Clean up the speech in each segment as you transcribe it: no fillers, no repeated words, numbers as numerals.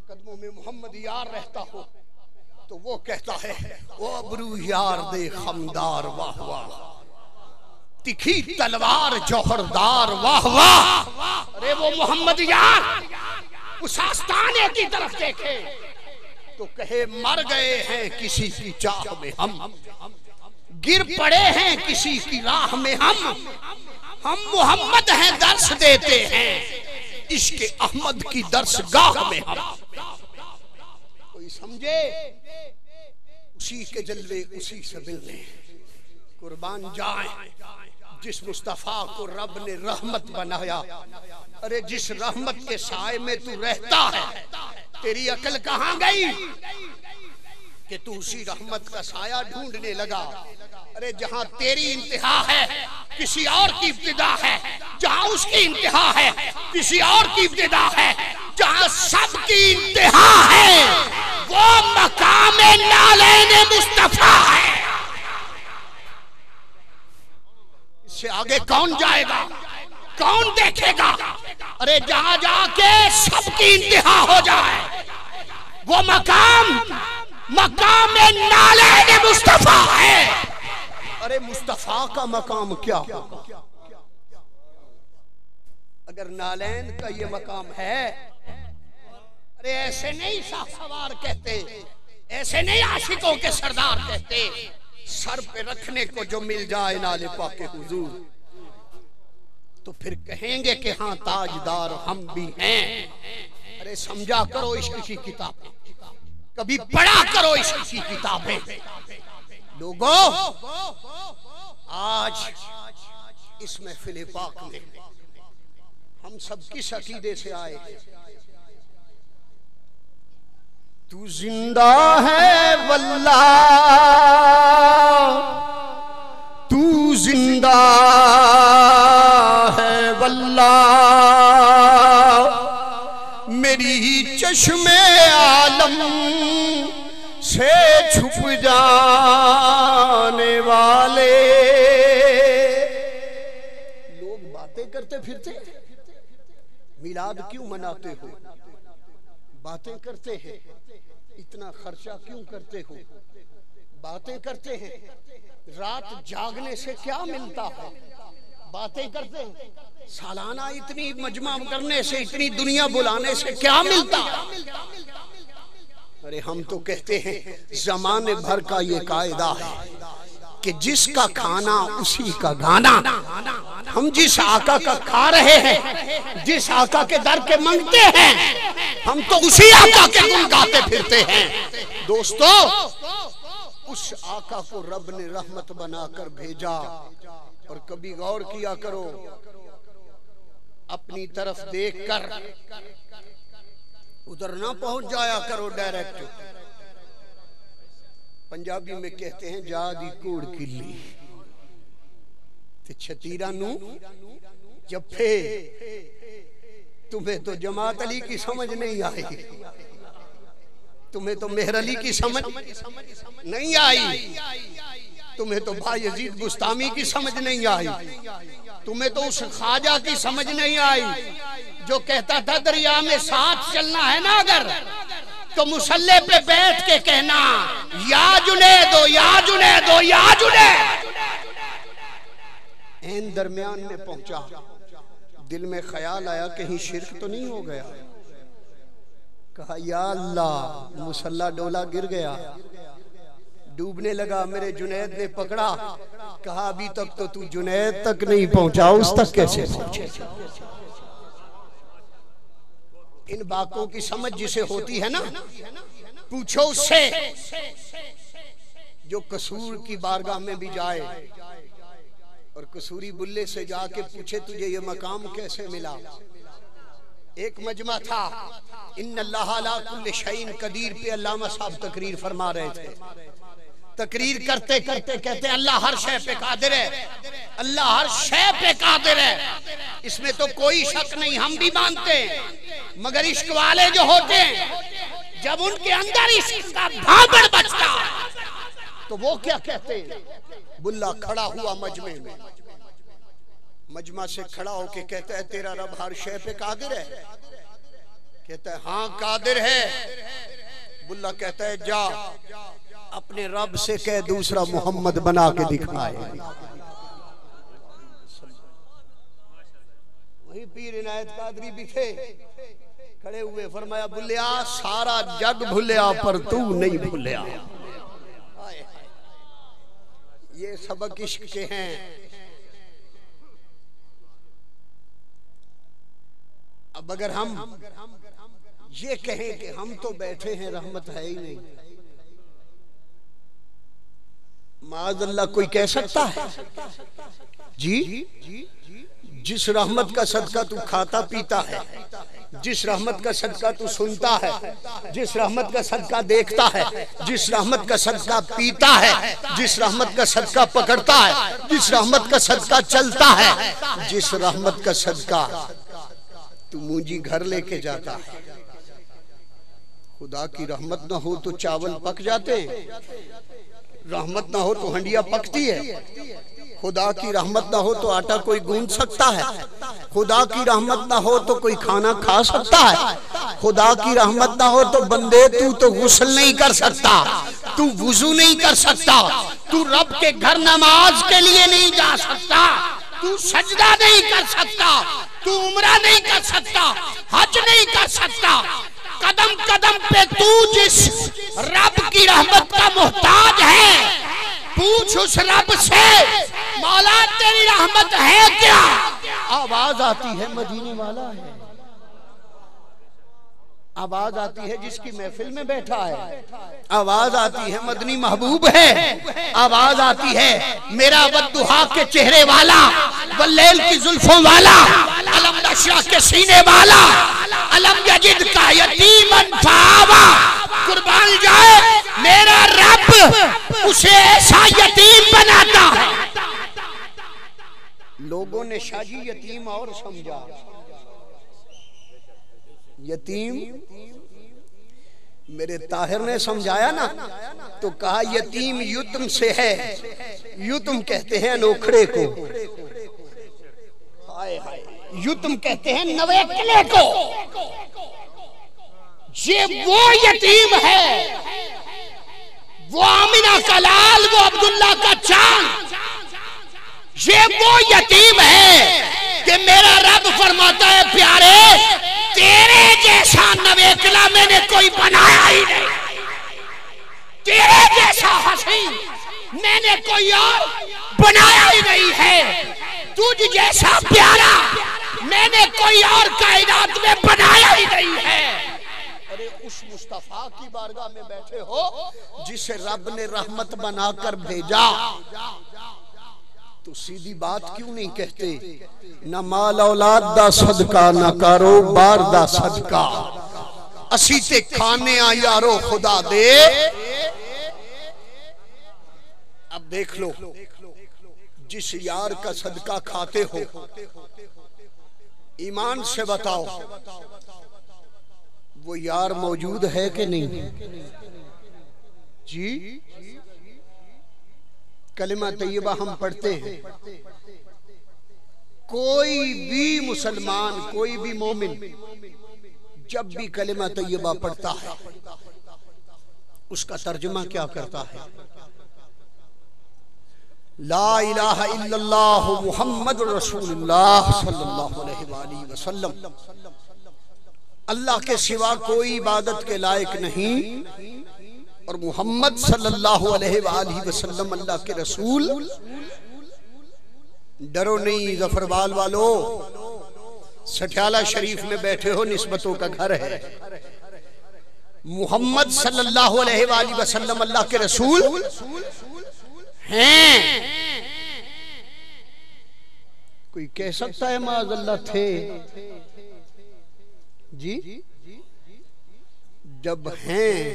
कदमों में मोहम्मद यार रहता हो तो वो कहता है वो अबरू यार दे खमदार वाह वाह, तिखी तलवार जौहरदार वाह वाह। अरे वो मोहम्मद यार उस आस्ताने की तरफ देखे तो कहे मर गए हैं किसी की चाह में हम, गिर पड़े हैं किसी की राह में हम मोहम्मद हैं दर्श देते हैं इश्क अहमद की दर्शगाह में हम। कोई समझे उसी के जलवे उसी से मिलने, कुर्बान जाए जिस मुस्तफा को रब ने रहमत बनाया। अरे जिस रहमत के साए में तू रहता है तेरी अकल कहाँ गई कि तू उसी रहमत का साया ढूंढने लगा। अरे जहां तेरी इंतहा है किसी और की इब्तिदा है, जहां उसकी इंतहा है किसी और की इब्तिदा है, जहां सबकी इंतहा है वो मकाम नालैन मुस्तफा है। इससे आगे कौन जाएगा, कौन देखेगा। अरे जहां जाके सबकी इंतहा हो जाए वो मकाम नालैन मुस्तफा है। अरे मुस्तफा का मकाम क्या होगा अगर नालैन का ये मकाम है। अरे ऐसे नहीं शाहसवार कहते, ऐसे नहीं आशिकों के सरदार कहते, सर पे रखने को जो मिल जाए नाले पाके हुजूर तो फिर कहेंगे कि हाँ ताजदार हम भी हैं। अरे समझा करो इश्क की किताबें, कभी पढ़ा करो इश्क की किताबें। लोगों आज इस महफिल पाक में हम सब किस अकीदे से आए। तू जिंदा है वल्लाह, तू जिंदा है वल्लाह, मेरी चश्मे आलम से छुप जाने वाले। लोग बातें करते फिरते मिलाद क्यों मनाते हो, बातें करते हैं, इतना खर्चा क्यों करते हो, बातें करते हैं, रात जागने से क्या मिलता है, बातें करते हैं, सालाना इतनी मजमा करने से, इतनी दुनिया बुलाने से क्या मिलता है। अरे हम तो कहते हैं जमाने भर का ये कायदा है कि जिसका खाना उसी का गाना। हम जिस आका का खा रहे हैं, जिस आका के दर के मांगते हैं, हम तो उसी आका के गुण गाते फिरते हैं। दोस्तों उस आका को रब ने रहमत बनाकर भेजा। और कभी गौर किया करो, अपनी तरफ देखकर उधर ना पहुंच जाया करो डायरेक्ट। पंजाबी में कहते हैं जा दी कूड़ किली ते छतीरा नू जफे। तुम्हें तो जमात अली की समझ नहीं आई, तुम्हें तो मेहर अली की समझ नहीं आई, तुम्हें तो भाई यजीद बुस्तामी की समझ नहीं आई, तुम्हें तो उस ख्वाजा की समझ नहीं आई जो कहता था दरिया में साथ चलना है ना अगर तो मुसल्ले पे बैठ के कहना या जुनैदो या जुनैदो या जुनैद। इन दरमियान में पहुंचा, दिल में ख्याल आया कहीं शिर्क तो नहीं हो गया। कहा या अल्लाह, मुसल्ला डोला गिर गया, डूबने लगा, मेरे जुनैद ने पकड़ा। कहा अभी तक तो तू जुनैद तक नहीं पहुंचा, उस तक कैसे पहुंचे। इन बातों की समझ जिसे होती है ना, पूछो उससे जो कसूर की बारगाह में भी जाए और कसूरी बुल्ले से जाके पूछे तुझे ये मकाम कैसे मिला। एक मजमा था, इन्नल्लाह अला कुल्लि शैइन कदीर पे अल्लामा साहब तकरीर फरमा रहे थे। तकरीर करते करते कहते अल्लाह हर शय पे कादिर है, अल्लाह हर शय पे कादिर है, इसमें तो कोई शक नहीं, हम भी मानते हैं। मगर इश्क वाले जो होते हैं जब उनके अंदर इश्क का भागड़ बचता तो वो क्या कहते हैं। बुल्ला खड़ा हुआ मजमे में, मजमा से खड़ा होके कहता है तेरा रब हर शय पे कादिर है। कहता है हाँ कादिर है। बुल्ला कहता है जा अपने रब से कह दूसरा मोहम्मद बना के दिखाए। वही पीर इनायत कादरी भी थे, खड़े हुए फरमाया बुल्लिया सारा जग भूलिया पर तू नहीं भूलिया। ये सबक इश्क के हैं। अब अगर हम ये कहें कि हम तो बैठे हैं रहमत है ही नहीं, माअज़ल्लाह कोई कह सकता है जी? जिस रहमत का सदका तू खाता पीता है, जिस रहमत का सदका तू सुनता है, जिस रहमत का सदका देखता है, जिस रहमत का सदका पीता है, जिस रहमत का सदका पकड़ता है, जिस रहमत का सदका चलता है, जिस रहमत का सदका तू मुंजी घर लेके जाता है। खुदा की रहमत ना हो तो चावल पक जाते हैं, रहमत ना हो तो हंडिया पकती है। खुदा की रहमत ना हो तो आटा कोई गूंद सकता है, खुदा की रहमत ना हो तो कोई खाना खा सकता है, खुदा की रहमत ना हो तो बंदे तू तो गुस्ल नहीं कर सकता, तू वुजू नहीं कर सकता, तू रब के घर नमाज के लिए नहीं जा सकता, तू सजदा नहीं कर सकता, तू उम्रा नहीं कर सकता, हज नहीं कर सकता। कदम कदम पे तू जिस रब की रहमत का मोहताज है, पूछ उस रब से मौला तेरी रहमत है क्या? आवाज आती है मदीने वाला है, आवाज आती है जिसकी महफिल में बैठा है, आवाज आती है मदनी महबूब है, आवाज आती है मेरा बद्दुहा के चेहरे वाला, वल्लैल की जुल्फों वाला, अलम नशरा के सीने वाला, अलम यजिद का यतीमन फावा। कुर्बान जाए मेरा रब उसे ऐसा यतीम बनाता है। लोगों ने शाजी यतीम और समझा, यतीम मेरे ताहिर ने समझाया ना तो कहा यतीम युतम से है, युतम कहते हैं नोखड़े को, हाय हाय युतम कहते हैं नवेकले को। ये वो यतीम है, वो आमिना का लाल, वो अब्दुल्ला का चांद, ये वो यतीम है कि मेरा रब फरमाता है प्यारे तेरे जैसा नवेकला मैंने कोई बनाया ही नहीं, तेरे जैसा हसीन मैंने कोई और बनाया ही नहीं है, तुझ जैसा प्यारा मैंने कोई और कायनात में बनाया ही नहीं है। अरे उस मुस्तफा की बारगाह में बैठे हो जिसे रब ने रहमत बनाकर भेजा, तो सीधी बात क्यों नहीं कहते, न माल औलाद दा सदका न कारोबार दा सदका, असी ते खाने आ यारो खुदा दे। अब देख लो जिस यार का सदका खाते हो, ईमान से बताओ वो यार मौजूद है कि नहीं जी? कलिमा तैयबा हम पढ़ते हैं, कोई भी मुसलमान, कोई भी मोमिन जब भी कलिमा तैयबा पढ़ता है उसका तर्जुमा क्या करता है? ला इलाहा इल्लल्लाह मुहम्मदुर रसूलुल्लाह सल्लल्लाहु अलैहि वसल्लम, अल्लाह के सिवा कोई इबादत के लायक नहीं और मोहम्मद सल्लल्लाहु अलैहि वसल्लम अल्लाह के रसूल। डरो नहीं जफरवाल वालों, सठियाला शरीफ में बैठे हो, निस्बतों का घर है। मोहम्मद सल्लल्लाहु अलैहि वसल्लम अल्लाह के रसूल हैं। कोई कह सकता है माअज़ल्लाह थे जी? जब हैं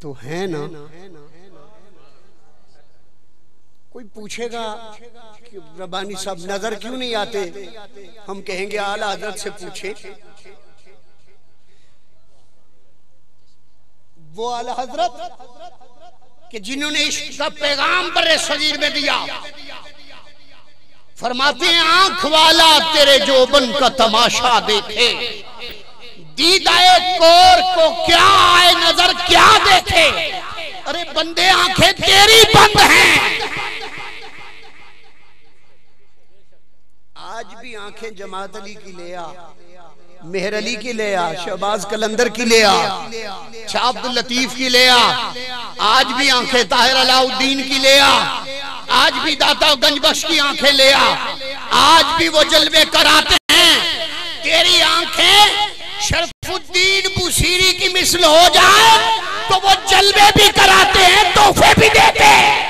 तो है ना। कोई पूछेगा कि रब्बानी साहब नजर क्यों नहीं आते, हम कहेंगे आला हज़रत से पूछे। वो आला हज़रत कि जिन्होंने इश्क का पैगाम बरे सगीर में दिया, फरमाते हैं आंख वाला तेरे जोबन का तमाशा देखे, दीदाए कोर को क्या आए नजर क्या देखे। अरे बंदे आंखें तेरी बंद हैं। आज भी आंखें जमात अली की ले आ, मेहर अली की ले आ, शहबाज कलंदर की ले आ, शाह अब्दुल लतीफ की ले आ। आज भी आंखें ताहिर अलाउद्दीन की ले आ, आज भी दाता गंजबख्श की आंखें ले आ। आज भी वो जलवे कराते हैं। तेरी आंखें शरफुद्दीन बुसीरी की मिसल हो जाए तो वो जलवे भी कराते हैं, तोहफे भी देते हैं।